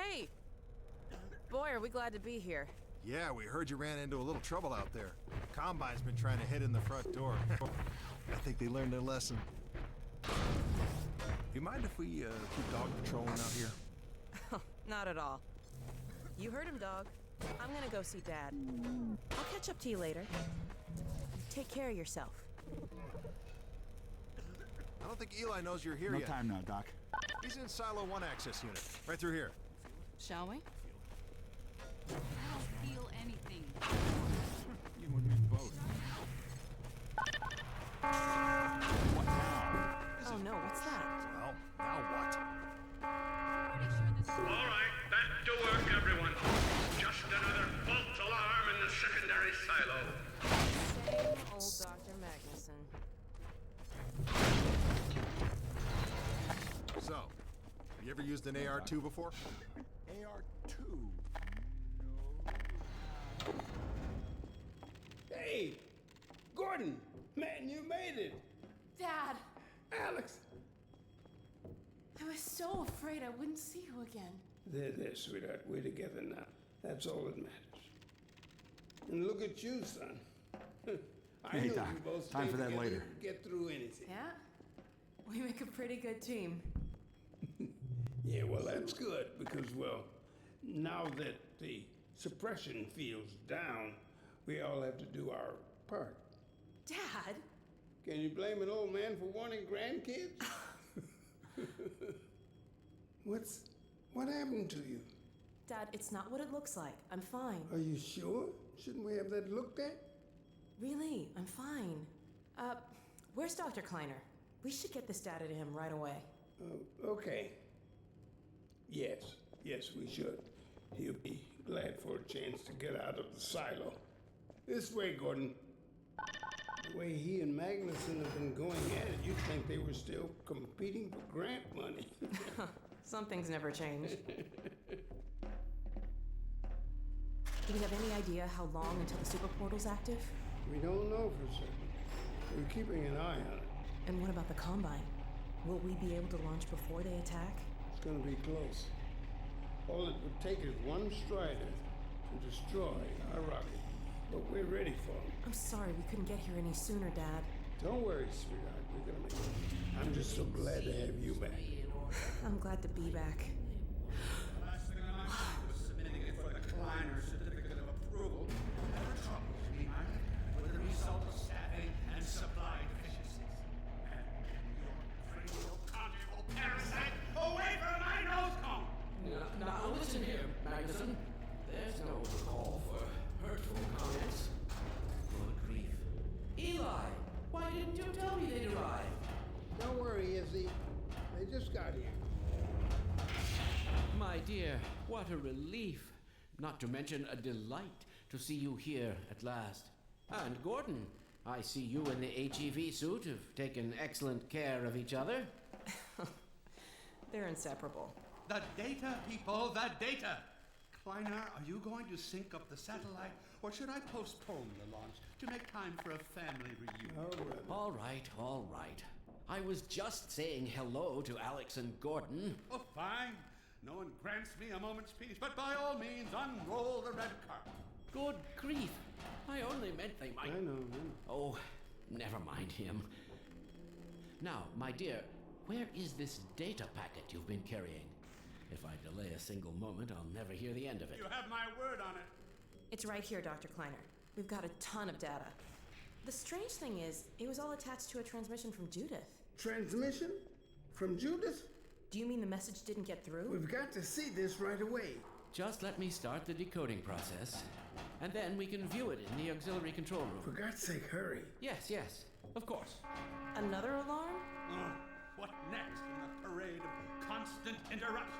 Hey! Boy, are we glad to be here. Yeah, we heard you ran into a little trouble out there. Combine's been trying to hit in the front door. I think they learned their lesson. You mind if we keep dog patrolling out here? Not at all. You heard him, dog. I'm gonna go see Dad. I'll catch up to you later. Take care of yourself. I don't think Eli knows you're here yet. No time now, Doc. He's in Silo 1 access unit, right through here. Shall we? I don't feel anything. You and me both. What now? Oh no, what's that? Well, now what? Pretty sure this is... All right, back to work, everyone. Just another false alarm in the secondary silo. Same old Dr. Magnuson. So, you ever used an AR-2 before? AR-2? Hey, Gordon, man, you made it. Dad, Alex. I was so afraid I wouldn't see you again. There, sweetheart, we're together now. That's all that matters. And look at you, son. I Hey, knew Doc, you both time stay for that together later. and get through anything. Yeah? We make a pretty good team. Yeah, well, that's good because, well, now that the suppression field's down, we all have to do our part. Dad? Can you blame an old man for wanting grandkids? What happened to you? Dad, it's not what it looks like. I'm fine. Are you sure? Shouldn't we have that looked at? Really, I'm fine. Where's Dr. Kleiner? We should get this data to him right away. Okay. Yes, we should. He'll be glad for a chance to get out of the silo. This way, Gordon. The way he and Magnuson have been going at it, you'd think they were still competing for grant money. Some things never change. Do we have any idea how long until the super portal's active? We don't know for certain. We're keeping an eye on it. And what about the Combine? Will we be able to launch before they attack? It's gonna be close. All it would take is one Strider to destroy our rocket. But we're ready for him. I'm sorry we couldn't get here any sooner, Dad. Don't worry, sweetheart. We're gonna make it. I'm just so glad to have you back. I'm glad to be back. Last thing on my mind was submitting it for the Kleiner certificate of approval. Never troubles me, Mike, with the result of staffing and supply deficiencies. And your cranial-conjugal parasite away from my nose cone! Now listen here, Magnuson. There's no call for hurtful comments. Good grief. Eli, why didn't you tell me they'd arrived? Don't worry, Izzy. They just got here. My dear, what a relief. Not to mention a delight to see you here at last. And Gordon, I see you in the HEV suit have taken excellent care of each other. They're inseparable. The data, people, the data! Kleiner, are you going to sync up the satellite, or should I postpone the launch to make time for a family reunion? All right. I was just saying hello to Alex and Gordon. Oh, fine. No one grants me a moment's peace, but by all means, unroll the red carpet. Good grief. I only meant they might... I know. Oh, never mind him. Now, my dear, where is this data packet you've been carrying? If I delay a single moment, I'll never hear the end of it. You have my word on it. It's right here, Dr. Kleiner. We've got a ton of data. The strange thing is, it was all attached to a transmission from Judith. Transmission? From Judith? Do you mean the message didn't get through? We've got to see this right away. Just let me start the decoding process, and then we can view it in the auxiliary control room. For God's sake, hurry. Yes, of course. Another alarm? Oh, what next in the parade of constant interruptions?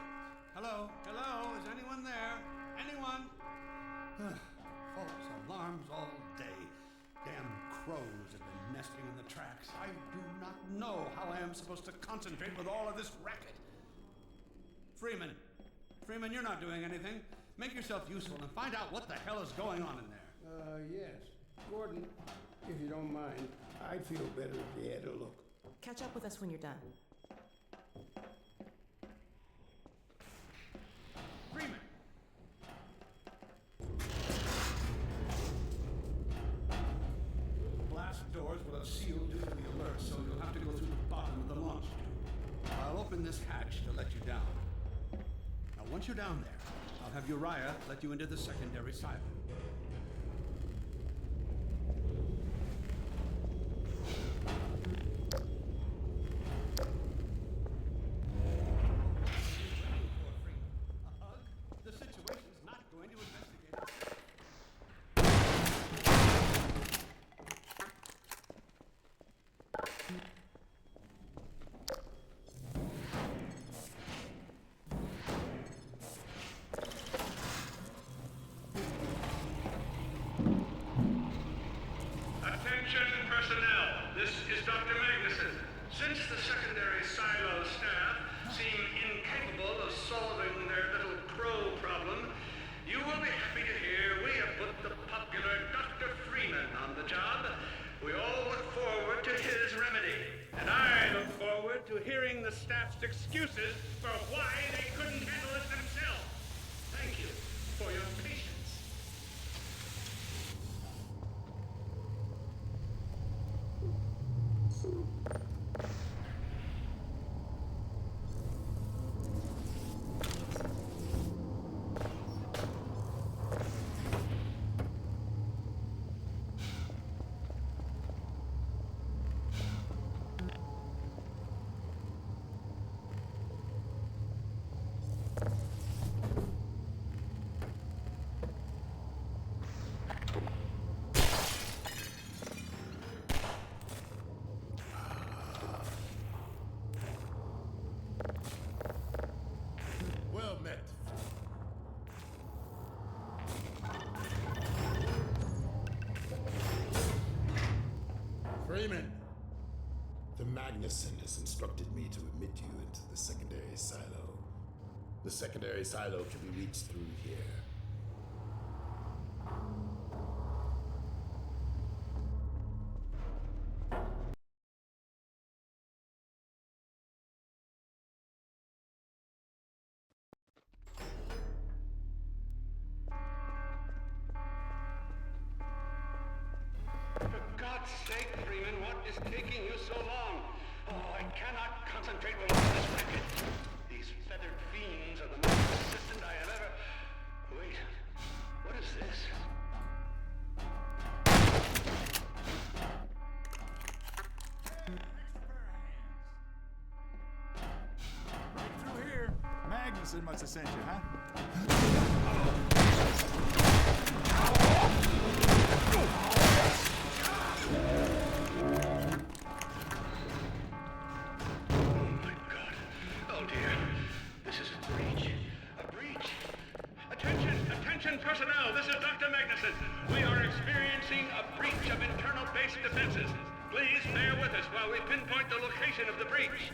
Hello, is anyone there? Anyone? False alarms all day. Damn crows have been nesting in the tracks. I do not know how I am supposed to concentrate with all of this racket. Freeman, you're not doing anything. Make yourself useful and find out what the hell is going on in there. Yes. Gordon, if you don't mind, I'd feel better if you had a look. Catch up with us when you're done. Once you're down there, I'll have Uriah let you into the secondary silo. A hug? The situation's not going to investigate. Attention personnel, this is Dr. Magnuson. Since the secondary silo staff seem incapable of solving their little crow problem, you will be happy to hear we have put the popular Dr. Freeman on the job. We all look forward to his remedy, and I look forward to hearing the staff's excuses for why they couldn't handle it themselves. Thank you for your patience. Well met. Freeman, the Magnuson has instructed me to admit you into the secondary silo. The secondary silo can be reached through here. For God's sake, Freeman, what is taking you so long? Oh, I cannot concentrate with all this racket. These feathered fiends are the most persistent I have ever... Wait, what is this? Through here. Magnuson must have sent you, huh? Oh my God. Oh dear. This is a breach. A breach. Attention personnel. This is Dr. Magnuson. We are experiencing a breach of internal base defenses. Please bear with us while we pinpoint the location of the breach.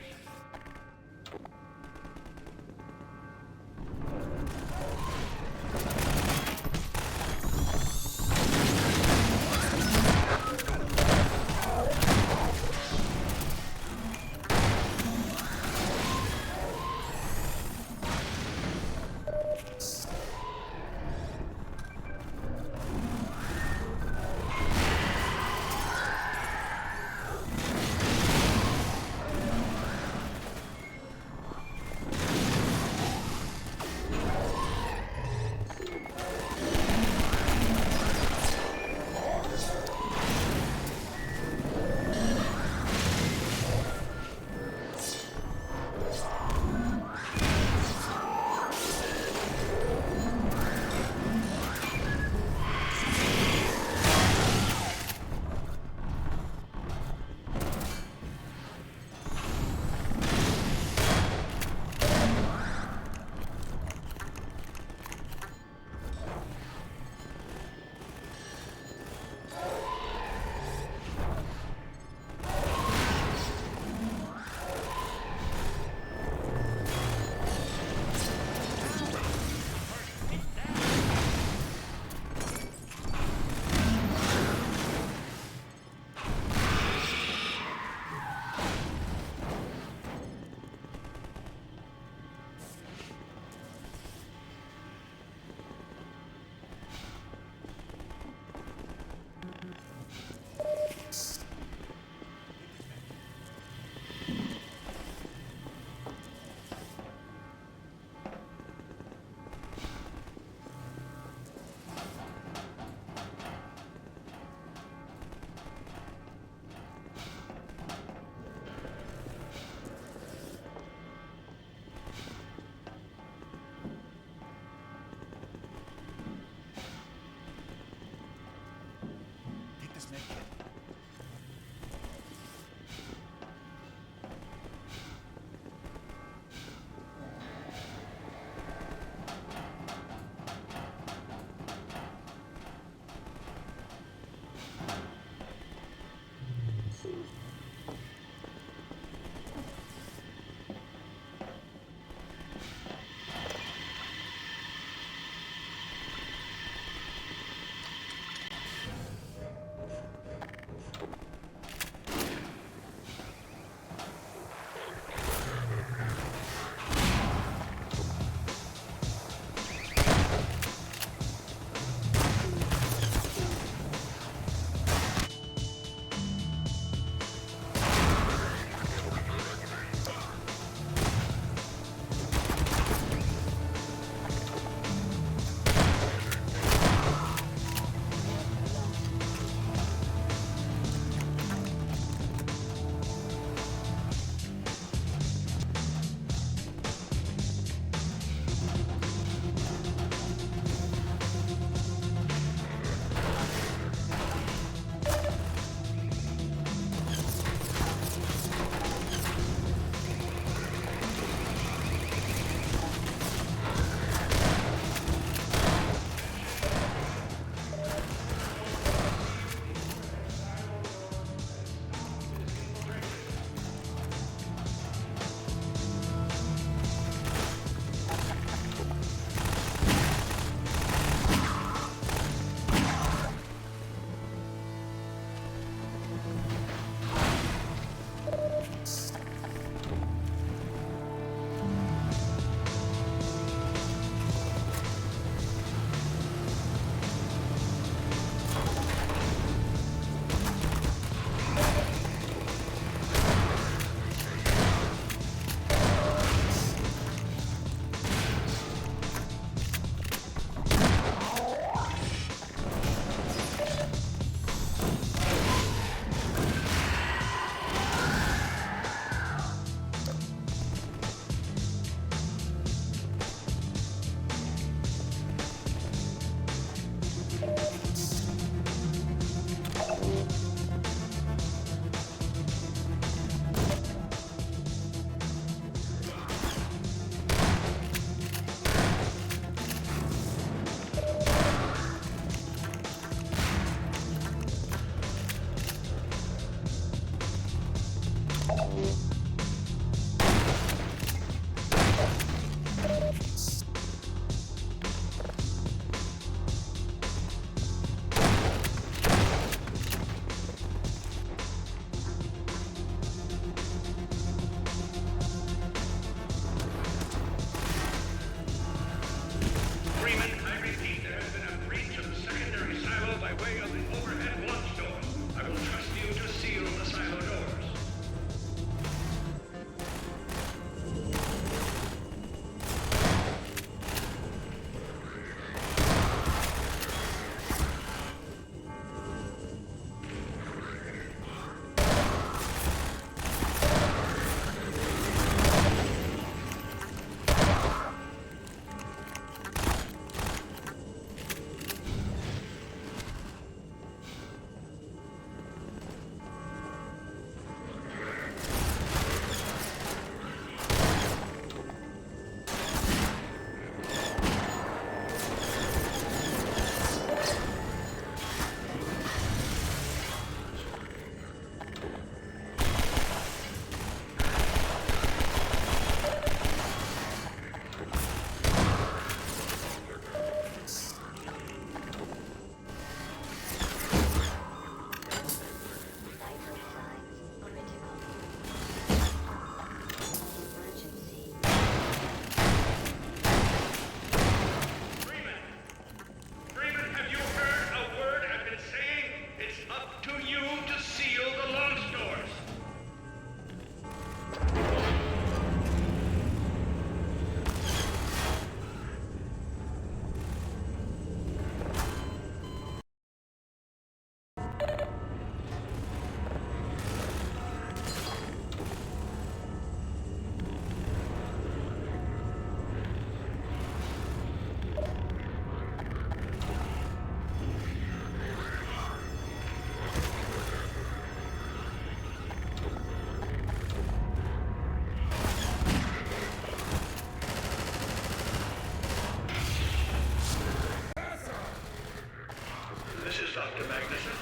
Dr. Magnuson.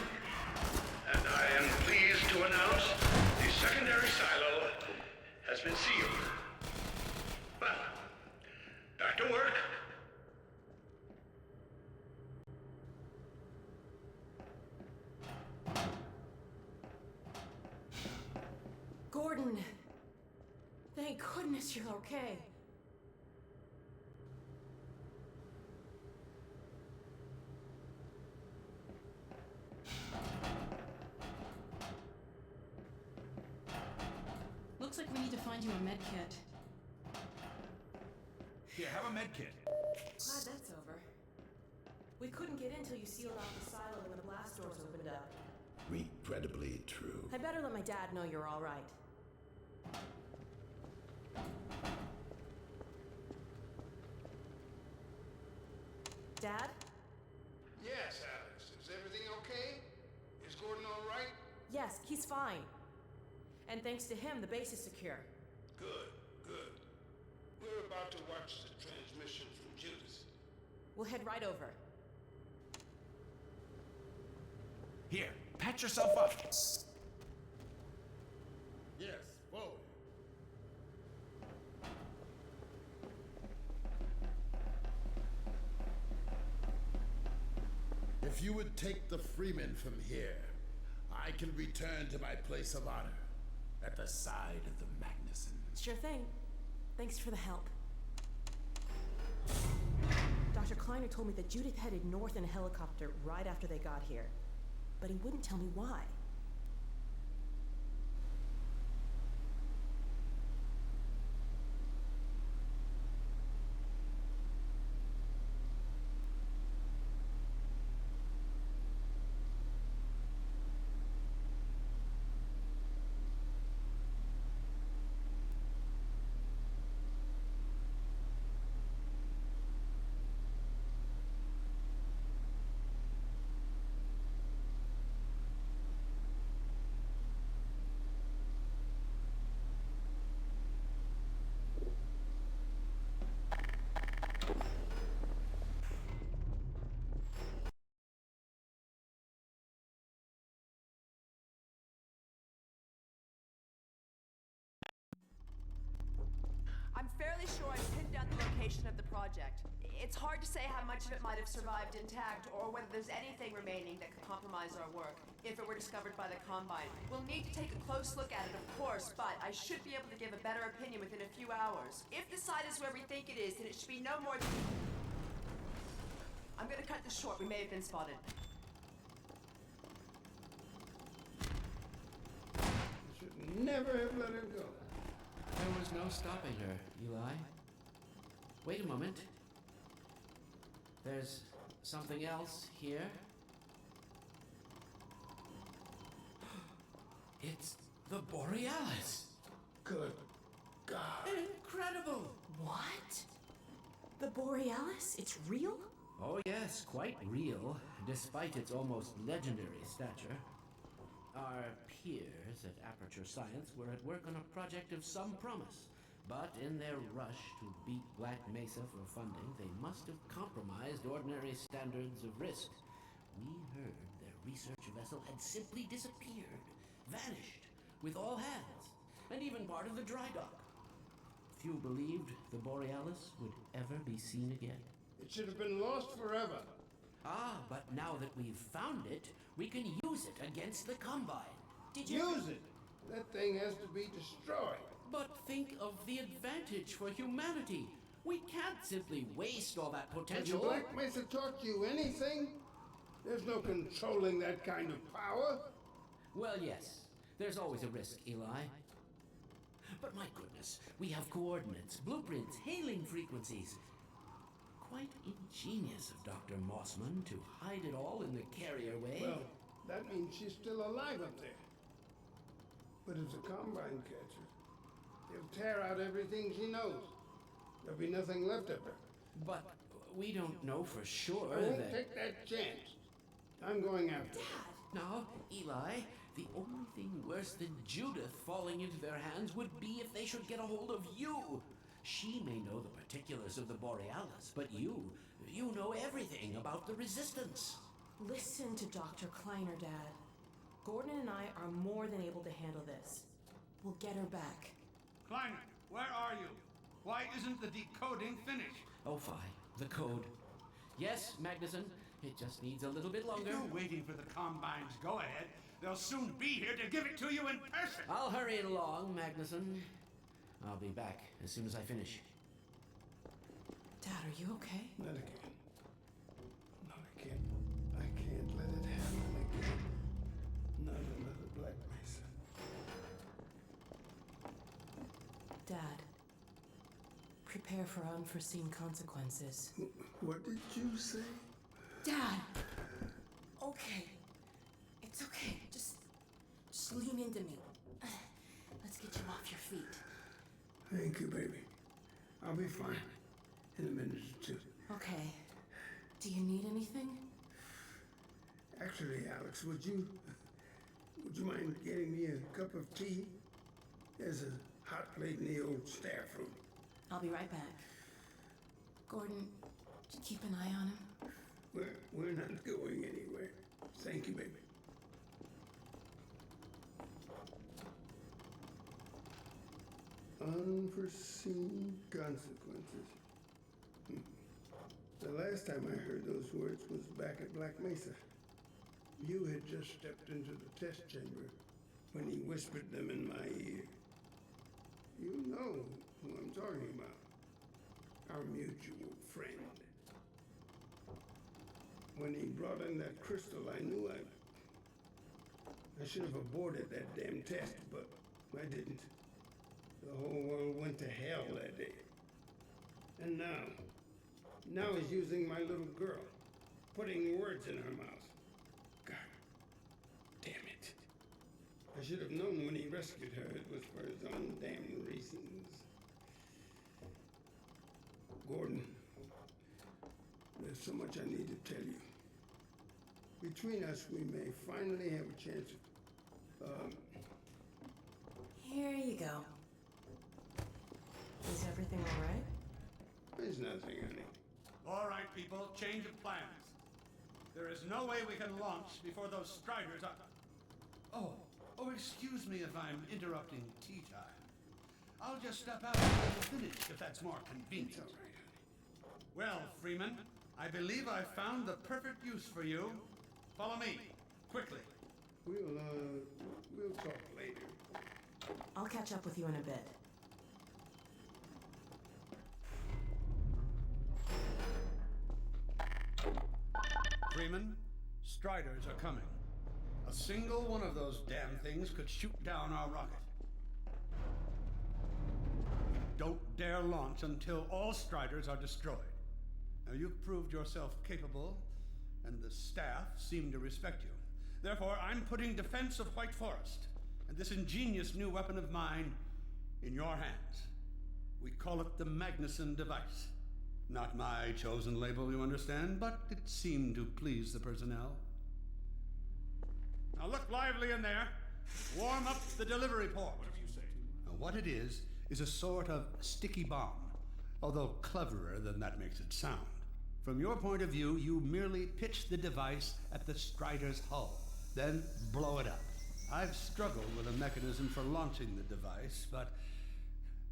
And I am pleased to announce the secondary silo has been sealed. Well, back to work. Gordon! Thank goodness you're okay. Looks like we need to find you a med kit. Here, have a med kit. Glad that's over. We couldn't get in till you sealed off the silo when the blast doors opened up. Regrettably true. I better let my dad know you're all right. Dad? Yes, Alex. Is everything okay? Is Gordon all right? Yes, he's fine. And thanks to him, the base is secure. Good, good. We're about to watch the transmission from Judas. We'll head right over. Here, patch yourself up. Yes, forward. If you would take the Freeman from here, I can return to my place of honor at the side of the Magnusons. Sure thing. Thanks for the help. Dr. Kleiner told me that Judith headed north in a helicopter right after they got here. But he wouldn't tell me why. I'm fairly sure I've pinned down the location of the project. It's hard to say how much of it might have survived intact, or whether there's anything remaining that could compromise our work, if it were discovered by the Combine. We'll need to take a close look at it, of course, but I should be able to give a better opinion within a few hours. If the site is where we think it is, then it should be no more than... I'm gonna cut this short. We may have been spotted. You should never have let her go. There was no stopping her, Eli. Wait a moment. There's something else here. It's the Borealis. Good God. Incredible! What? The Borealis? It's real? Oh yes, quite real, despite its almost legendary stature. Our peers at Aperture Science were at work on a project of some promise, but in their rush to beat Black Mesa for funding, they must have compromised ordinary standards of risk. We heard their research vessel had simply disappeared, vanished, with all hands, and even part of the dry dock. Few believed the Borealis would ever be seen again. It should have been lost forever. Ah, but now that we've found it, we can use it against the Combine. Did you... Use it! That thing has to be destroyed. But think of the advantage for humanity. We can't simply waste all that potential. Has Black Mesa taught you anything? There's no controlling that kind of power. Well, yes. There's always a risk, Eli. But my goodness, we have coordinates, blueprints, hailing frequencies. Quite ingenious of Dr. Mossman to hide it all in the carrier way. Well, that means she's still alive up there. But if the Combine catches, he'll tear out everything she knows. There'll be nothing left of her. But we don't know for sure I won't that... take that chance. I'm going after her. Now, Eli, the only thing worse than Judith falling into their hands would be if they should get a hold of you. She may know the particulars of the Borealis, but you know everything about the Resistance. Listen to Dr. Kleiner, Dad. Gordon and I are more than able to handle this. We'll get her back. Kleiner, where are you? Why isn't the decoding finished? Oh, fine. The code. Yes, Magnuson. It just needs a little bit longer. If you're waiting for the Combine's go-ahead, they'll soon be here to give it to you in person. I'll hurry it along, Magnuson. I'll be back as soon as I finish. Dad, are you okay? Not again. No, I can't. I can't let it happen again. Not another Black Mesa. Dad, prepare for unforeseen consequences. What did you say? Dad! Okay. It's okay. Just lean into me. Let's get you off your feet. Thank you, baby. I'll be fine in a minute or two. Okay. Do you need anything? Actually, Alex, would you mind getting me a cup of tea? There's a hot plate in the old staff room. I'll be right back. Gordon, keep an eye on him. We're not going anywhere. Thank you, baby. Unforeseen consequences. The last time I heard those words was back at Black Mesa. You had just stepped into the test chamber when he whispered them in my ear. You know who I'm talking about. Our mutual friend. When he brought in that crystal, I knew I should have aborted that damn test, but I didn't. The whole world went to hell that day. And now he's using my little girl, putting words in her mouth. God damn it. I should have known when he rescued her it was for his own damn reasons. Gordon, there's so much I need to tell you. Between us, we may finally have a chance of, Here you go. Is everything all right? There's nothing, honey. All right, people, change of plans. There is no way we can launch before those Striders are... Oh, excuse me if I'm interrupting tea time. I'll just step out and finish if that's more convenient. It's all right, honey. Well, Freeman, I believe I've found the perfect use for you. Follow me, quickly. We'll talk later. I'll catch up with you in a bit. Freeman, Striders are coming. A single one of those damn things could shoot down our rocket. Don't dare launch until all Striders are destroyed. Now, you've proved yourself capable, and the staff seem to respect you. Therefore, I'm putting defense of White Forest and this ingenious new weapon of mine in your hands. We call it the Magnuson device. Not my chosen label, you understand, but it seemed to please the personnel. Now look lively in there. Warm up the delivery port. Whatever you say. Now, what it is a sort of sticky bomb, although cleverer than that makes it sound. From your point of view, you merely pitch the device at the Strider's hull, then blow it up. I've struggled with a mechanism for launching the device, but...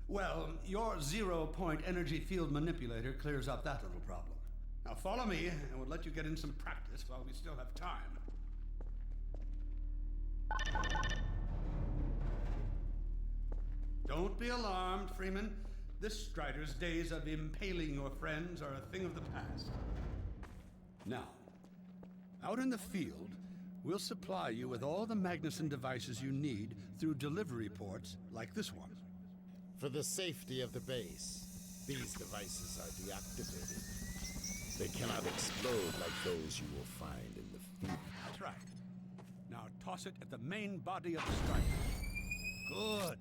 well, your zero-point energy field manipulator clears up that little problem. Now follow me, and we'll let you get in some practice while we still have time. Don't be alarmed, Freeman. This Strider's days of impaling your friends are a thing of the past. Now, out in the field, we'll supply you with all the Magnuson devices you need through delivery ports like this one. For the safety of the base, these devices are deactivated. They cannot explode like those you will find in the field. That's right. Now toss it at the main body of the Strider. Good.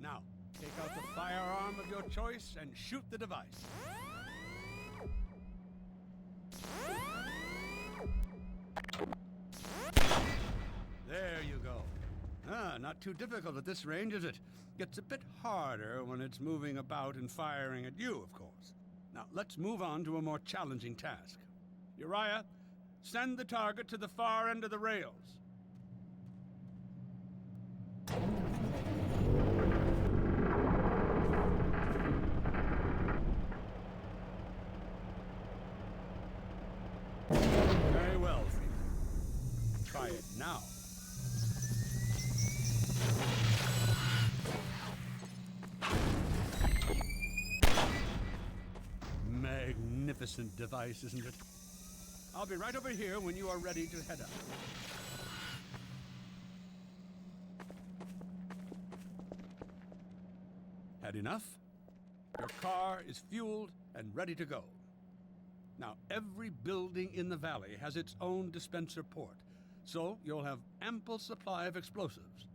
Now, take out the firearm of your choice and shoot the device. There you go. Not too difficult at this range, is it? Gets a bit harder when it's moving about and firing at you, of course. Now, let's move on to a more challenging task. Uriah, Send the target to the far end of the rails. Very well, Freeman. Try it now. Magnificent device, isn't it? I'll be right over here when you are ready to head up. Had enough? Your car is fueled and ready to go. Now, every building in the valley has its own dispenser port, so you'll have ample supply of explosives.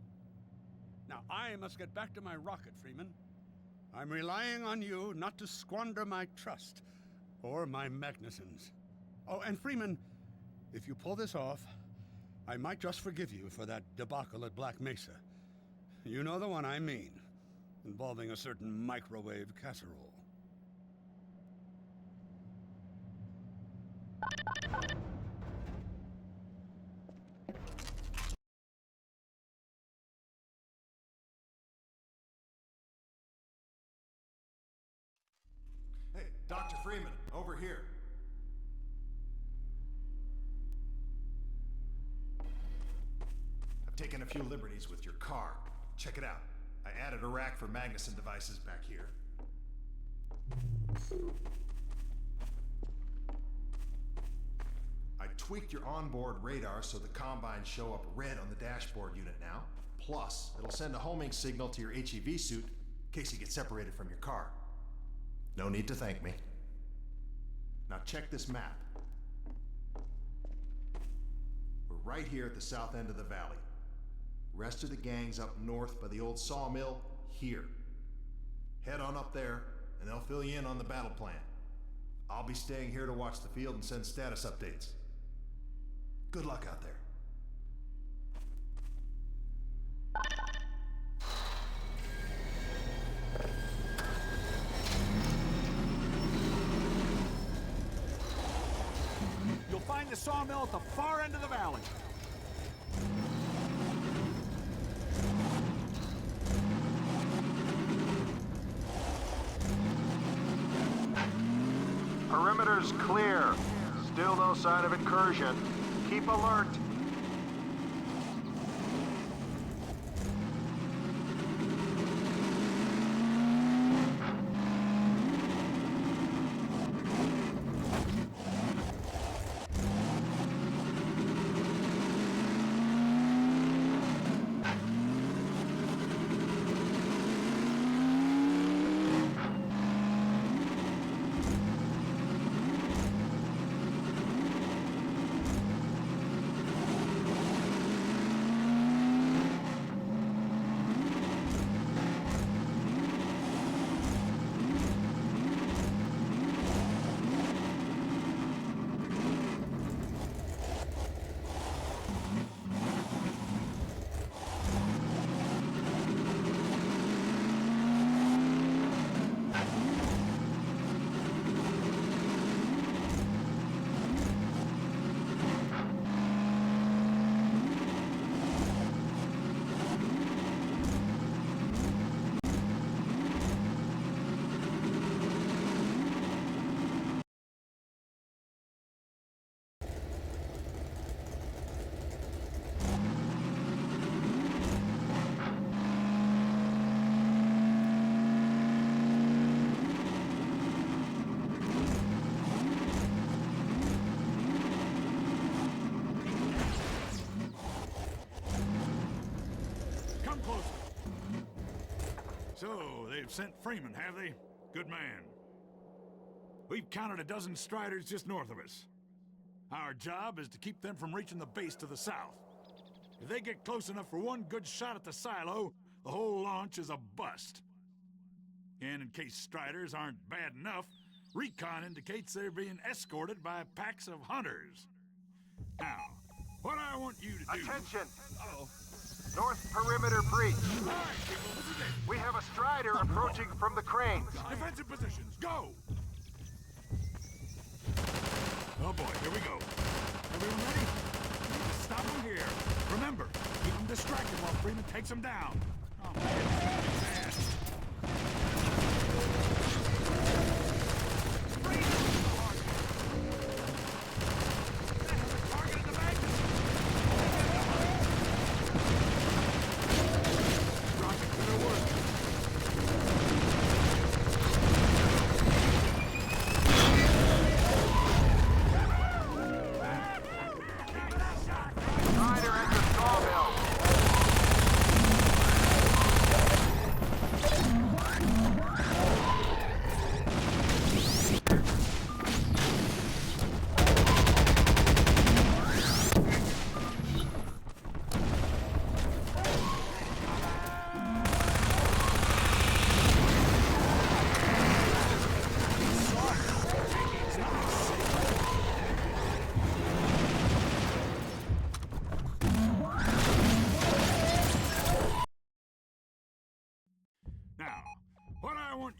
Now, I must get back to my rocket, Freeman. I'm relying on you not to squander my trust or my Magnusons. Oh, and Freeman, if you pull this off, I might just forgive you for that debacle at Black Mesa. You know the one I mean, involving a certain microwave casserole. Hey, Dr. Freeman, over here. I've taken a few liberties with your car. Check it out. I added a rack for Magnuson devices back here. I tweaked your onboard radar so the combines show up red on the dashboard unit now. Plus, it'll send a homing signal to your HEV suit in case you get separated from your car. No need to thank me. Now check this map. We're right here at the south end of the valley. Rest of the gang's up north by the old sawmill here. Head on up there, and they'll fill you in on the battle plan. I'll be staying here to watch the field and send status updates. Good luck out there. You'll find the sawmill at the far end of the valley. Perimeter's clear. Still no sign of incursion. Keep alert. So, they've sent Freeman, have they? Good man. We've counted a dozen Striders just north of us. Our job is to keep them from reaching the base to the south. If they get close enough for one good shot at the silo, the whole launch is a bust. And in case Striders aren't bad enough, recon indicates they're being escorted by packs of hunters. Now, what I want you to do... Attention! Uh-oh. North perimeter breach. All right, people, this is it. We have a Strider approaching from the cranes. Defensive positions, go! Oh boy, here we go. distracted while Freeman takes him down. Oh, man.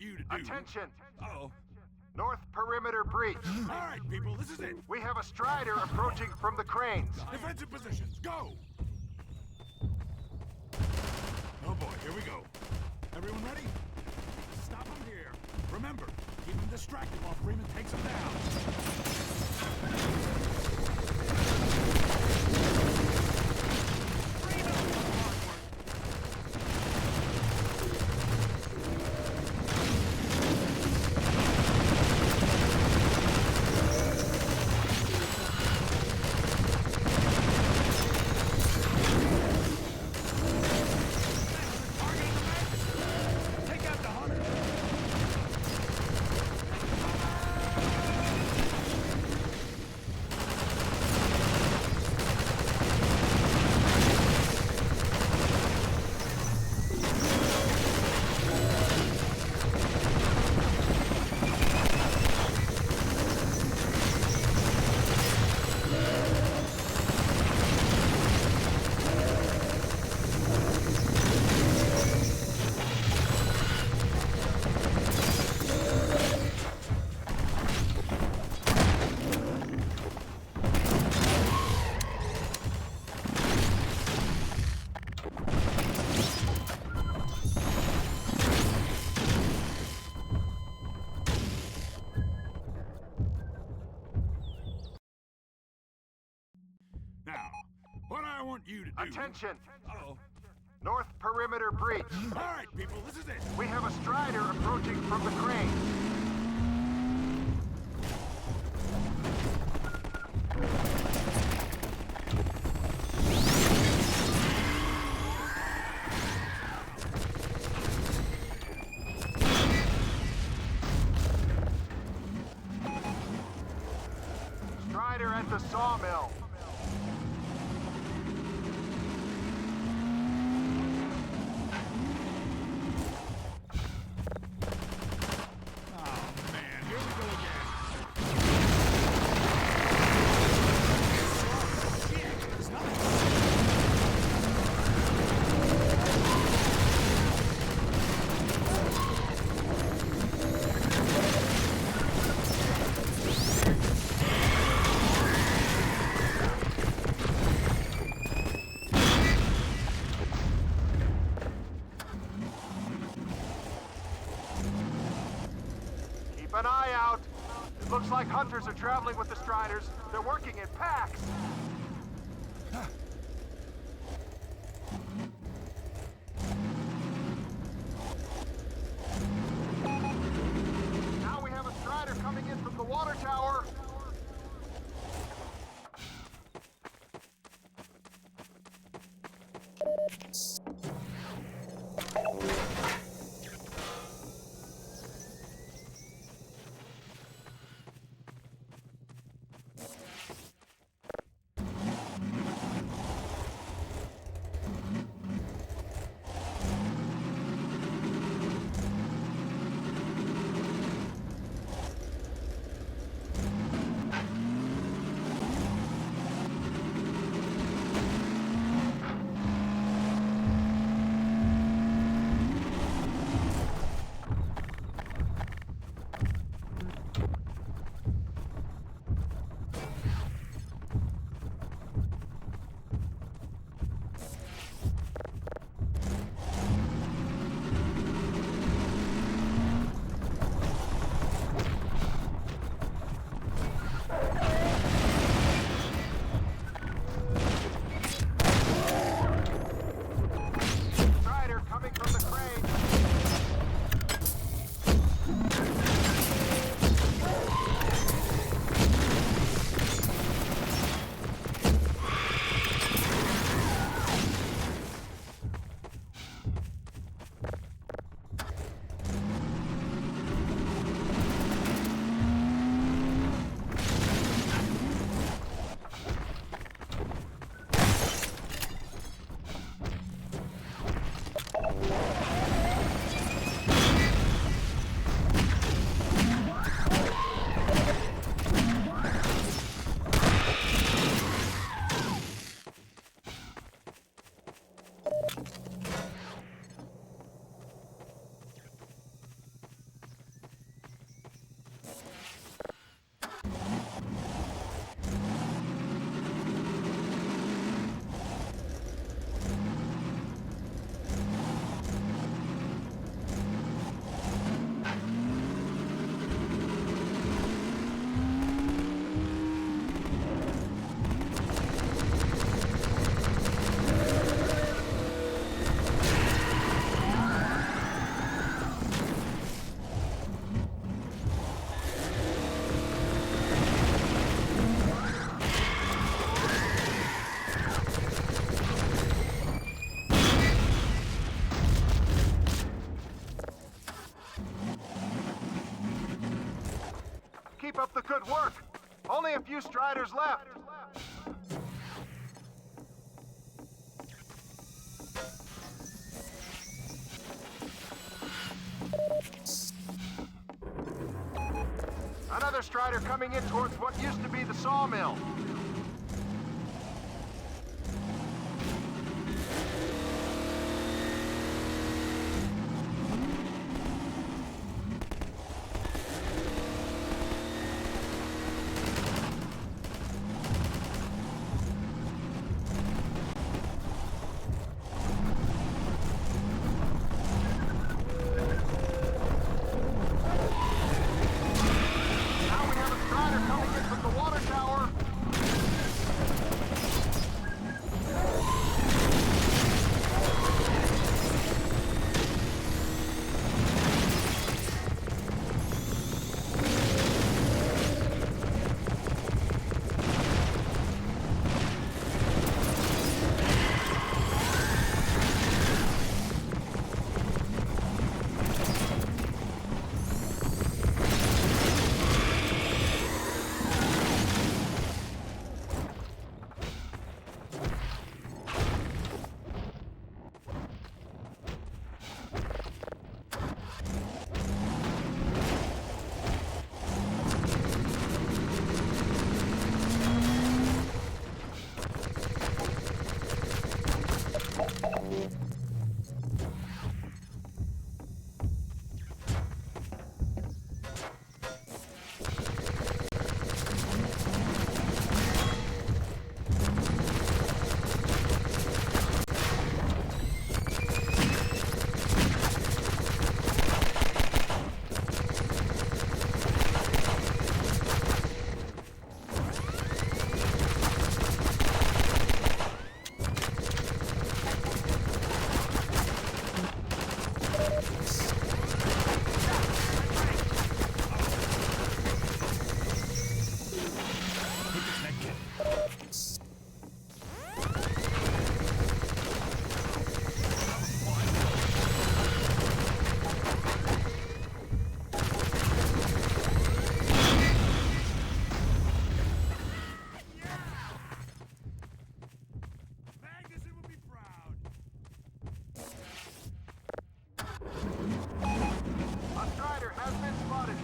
You to do. Attention! Uh-oh. North perimeter breach. All right, people, this is it. We have a Strider approaching from the cranes. Defensive positions, go! Oh boy, here we go. Everyone ready? Stop him here. Remember, keep him distracted while Freeman takes him down. Now, what I want you to do... Attention! Uh-oh. North perimeter breach. All right, people, this is it. We have a Strider approaching from the cranes. Strider at the sawmill. An eye out. It looks like hunters are traveling with the Striders. They're working in packs. Now we have a Strider coming in from the water tower. work. Only a few Striders left. Another Strider coming in towards what used to be the sawmill.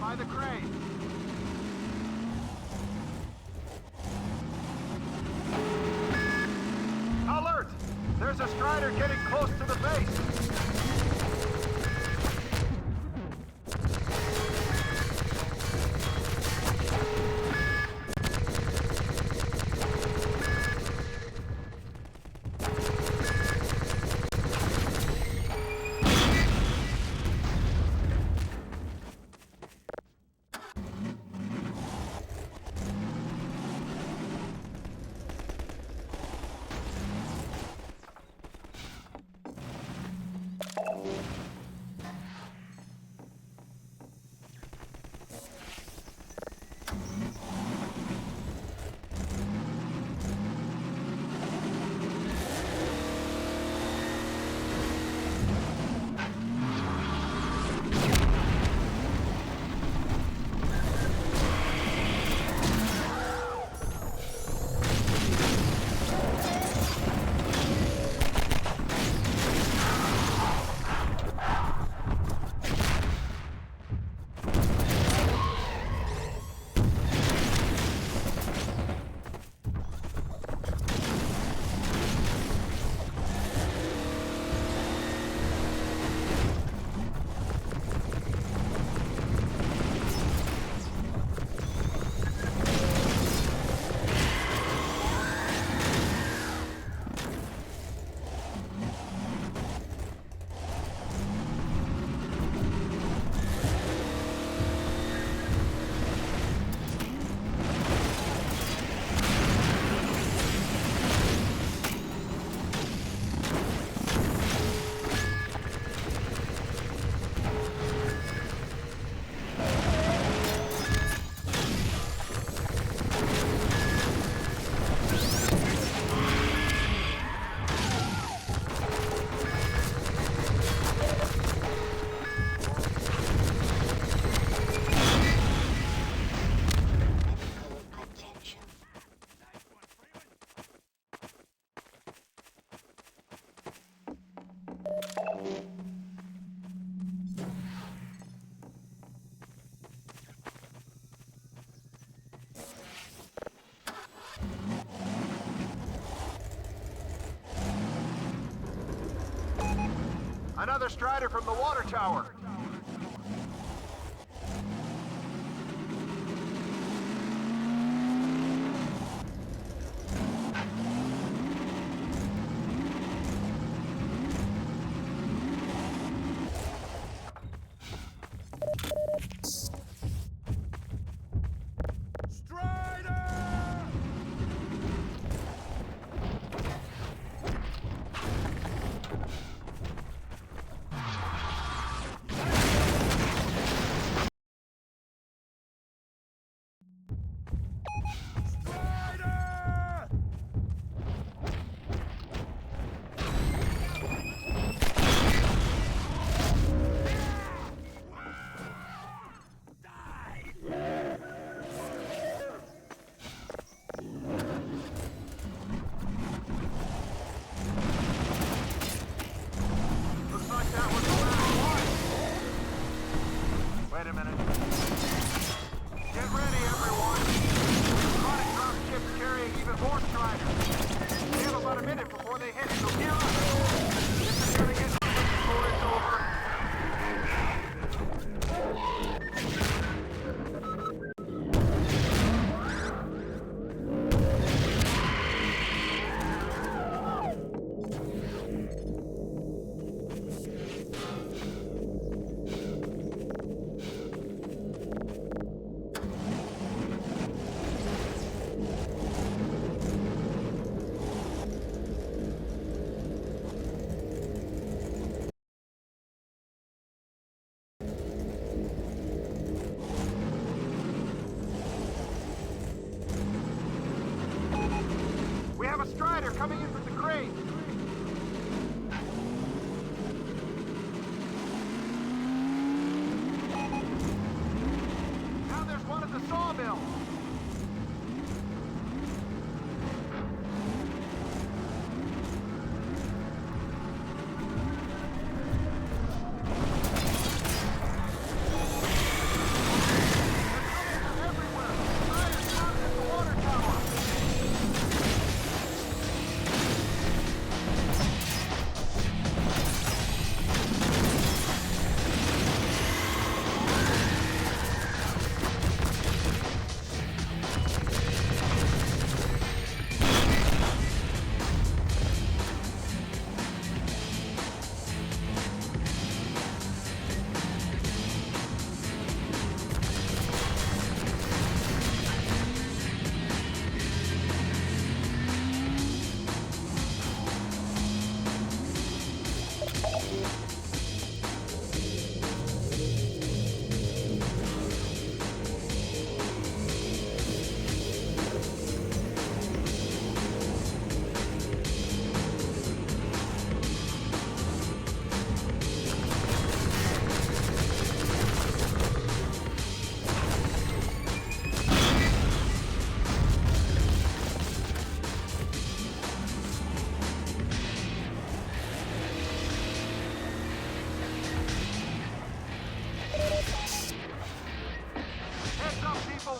By the crane. Alert! There's a Strider getting close to the base. another Strider from the water tower. Wait a minute. Get ready, everyone. Robotic drop ships carrying even more Striders. We have about a minute before they hit, so gear up. This is gonna get ugly before it's over. We have a Strider coming in from the crate. Now there's one at the sawmill.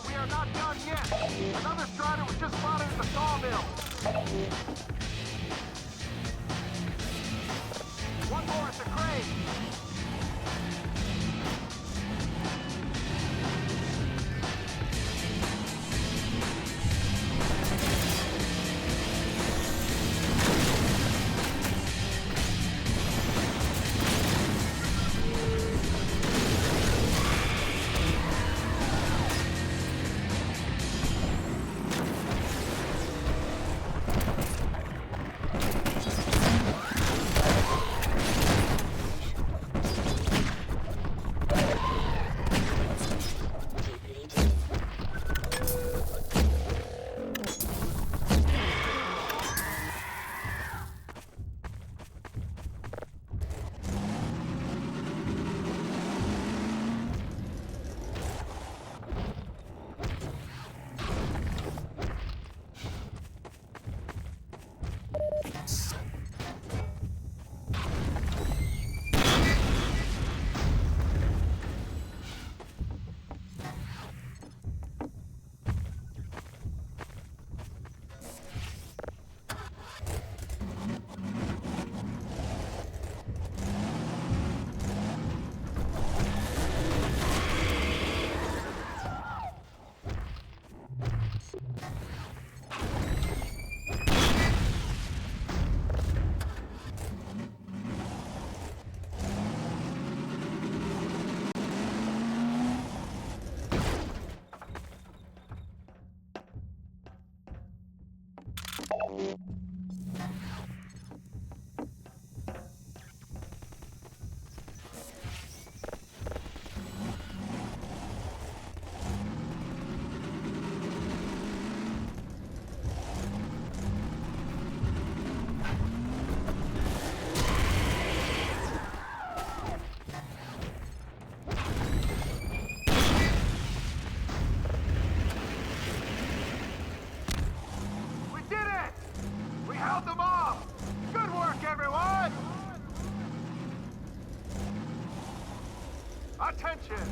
We are not done yet. Another Strider was just spotted at the sawmill. One more at the crane.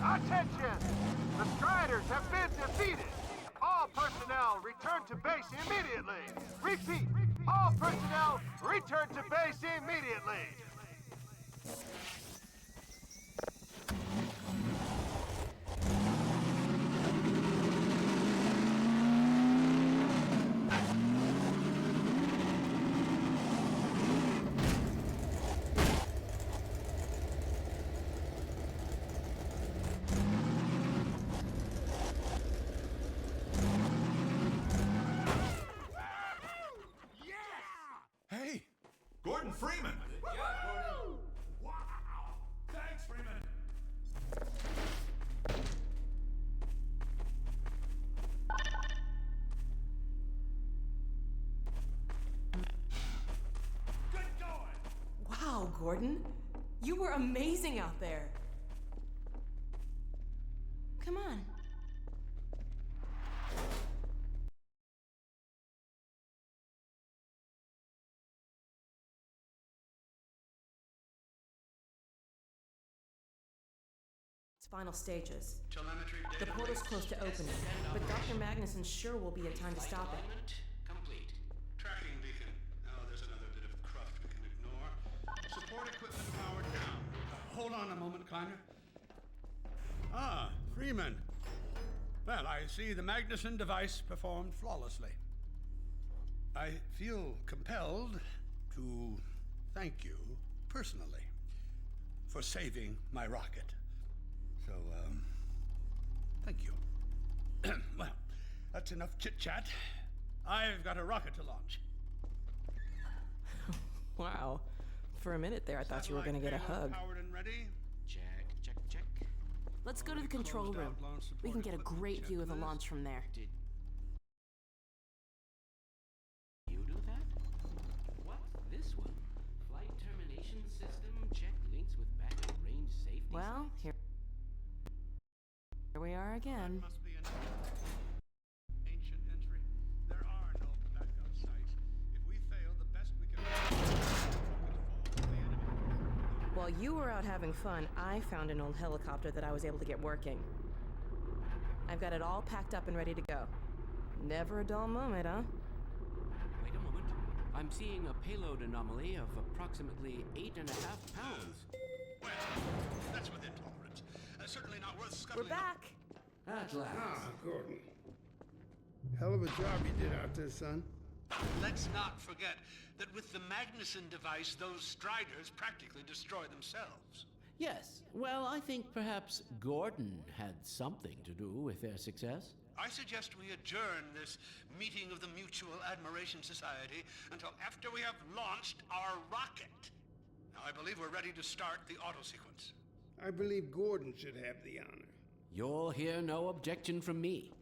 Attention! The Striders have been defeated! All personnel return to base immediately! Repeat! All personnel return to base immediately! Hey, Gordon Freeman. Yeah, Gordon. Wow. Thanks, Freeman. Good going. Wow, Gordon. You were amazing out there. Come on. Final stages. The portal's close to opening, but Dr. Magnuson sure will be in time to stop it. Complete. Tracking beacon. Oh, there's another bit of cruft we can ignore. Support equipment powered down. Hold on a moment, Kleiner. Ah, Freeman. Well, I see the Magnuson device performed flawlessly. I feel compelled to thank you personally for saving my rocket. So, thank you. Well, that's enough chit-chat. I've got a rocket to launch. Wow. For a minute there, I thought you were going to get a hug. Powered and ready. Check. Let's go to the control room. We can get a great view of the launch from there. Did you do that? What's this one? Flight termination system. Check links with backup range safety. Well, here we are again. Must be an ancient entry. There are no backup sites. If we fail, the best we can do is fall to the enemy. While you were out having fun, I found an old helicopter that I was able to get working. I've got it all packed up and ready to go. Never a dull moment, huh? Wait a moment. I'm seeing a payload anomaly of approximately 8.5 pounds. Well, that's within tolerance. Certainly not worth scuttling. We're back! At last. Ah, Gordon. Hell of a job you did out there, son. Let's not forget that with the Magnuson device, those Striders practically destroy themselves. Yes. Well, I think perhaps Gordon had something to do with their success. I suggest we adjourn this meeting of the Mutual Admiration Society until after we have launched our rocket. Now, I believe we're ready to start the auto sequence. I believe Gordon should have the honor. You'll hear no objection from me.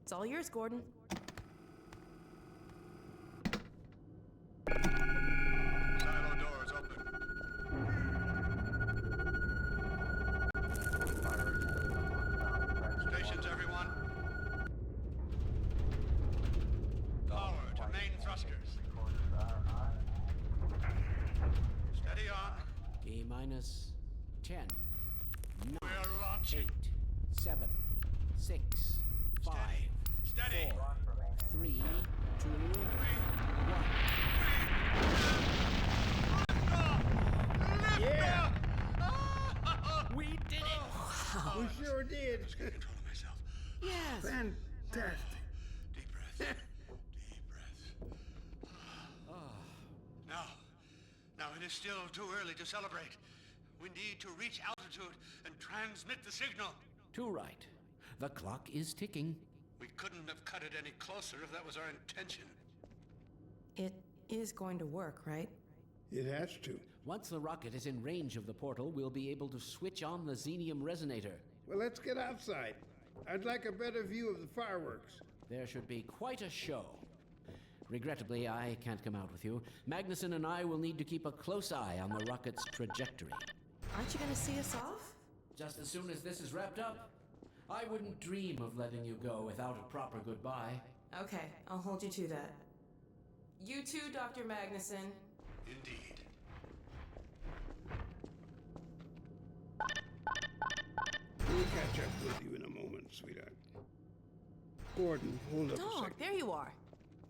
It's all yours, Gordon. Silo doors open. Stations, everyone. Power to main thrusters. Steady on. T-minus 10, 9, We're launching. 8, 7, 6, 5, Steady. 4, 3, 2, 1. Yeah! We did it! We sure did. Just get control of myself. Yes! Fantastic. Deep breath. Deep breath. Now it is still too early to celebrate. We need to reach altitude and transmit the signal. Too right. The clock is ticking. We couldn't have cut it any closer if that was our intention. It is going to work, right? It has to. Once the rocket is in range of the portal, we'll be able to switch on the xenium resonator. Well, let's get outside. I'd like a better view of the fireworks. There should be quite a show. Regrettably, I can't come out with you. Magnuson and I will need to keep a close eye on the rocket's trajectory. Aren't you going to see us off? Just as soon as this is wrapped up, I wouldn't dream of letting you go without a proper goodbye. Okay, I'll hold you to that. You too, Dr. Magnuson. Indeed. We'll catch up with you in a moment, sweetheart. Gordon, hold up a Dog, second. there you are.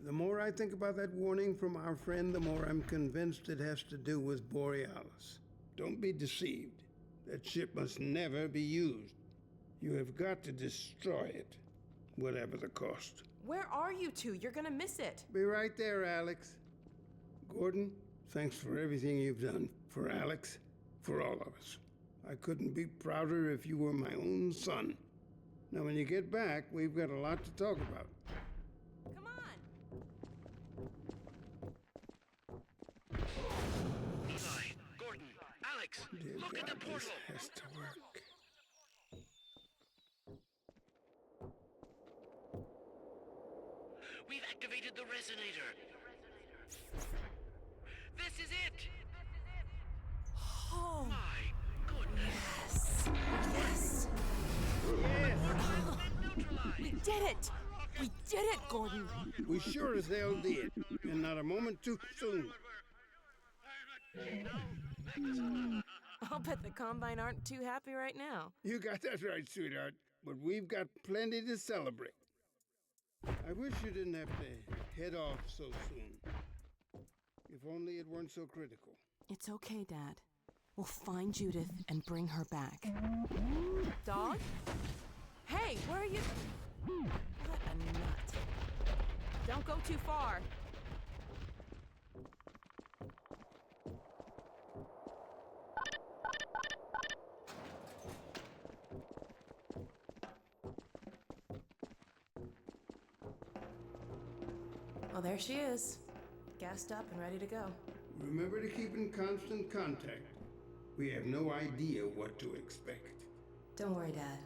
The more I think about that warning from our friend, the more I'm convinced it has to do with Borealis. Don't be deceived. That ship must never be used. You have got to destroy it, whatever the cost. Where are you two? You're gonna miss it. Be right there, Alex. Gordon, thanks for everything you've done. For Alex, for all of us. I couldn't be prouder if you were my own son. Now, when you get back, we've got a lot to talk about. Come on! Eli, Gordon, Alex, Dear look God, at the portal. this has to work. We've activated the resonator. This is it. Oh, My goodness. yes! Yes! We did it! We did it, Gordon! We sure as hell did. And not a moment too soon. I'll bet the Combine aren't too happy right now. You got that right, sweetheart. But we've got plenty to celebrate. I wish you didn't have to head off so soon. If only it weren't so critical. It's okay, Dad. We'll find Judith and bring her back. Dog? Hey, where are you? What a nut. Don't go too far. Well, there she is. Gassed up and ready to go. Remember to keep in constant contact. We have no idea what to expect. Don't worry, Dad.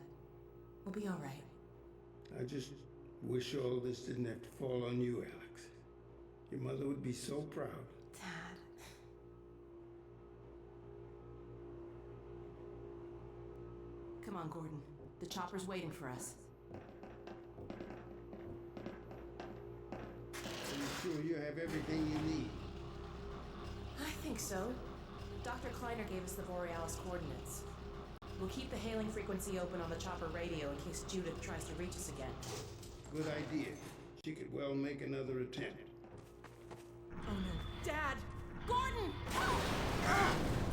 We'll be all right. I just wish all this didn't have to fall on you, Alex. Your mother would be so proud. Dad. Come on, Gordon. The chopper's waiting for us. Are you sure you have everything you need? I think so. Dr. Kleiner gave us the Borealis coordinates. We'll keep the hailing frequency open on the chopper radio in case Judith tries to reach us again. Good idea. She could well make another attempt. Oh no. Dad! Gordon! Help!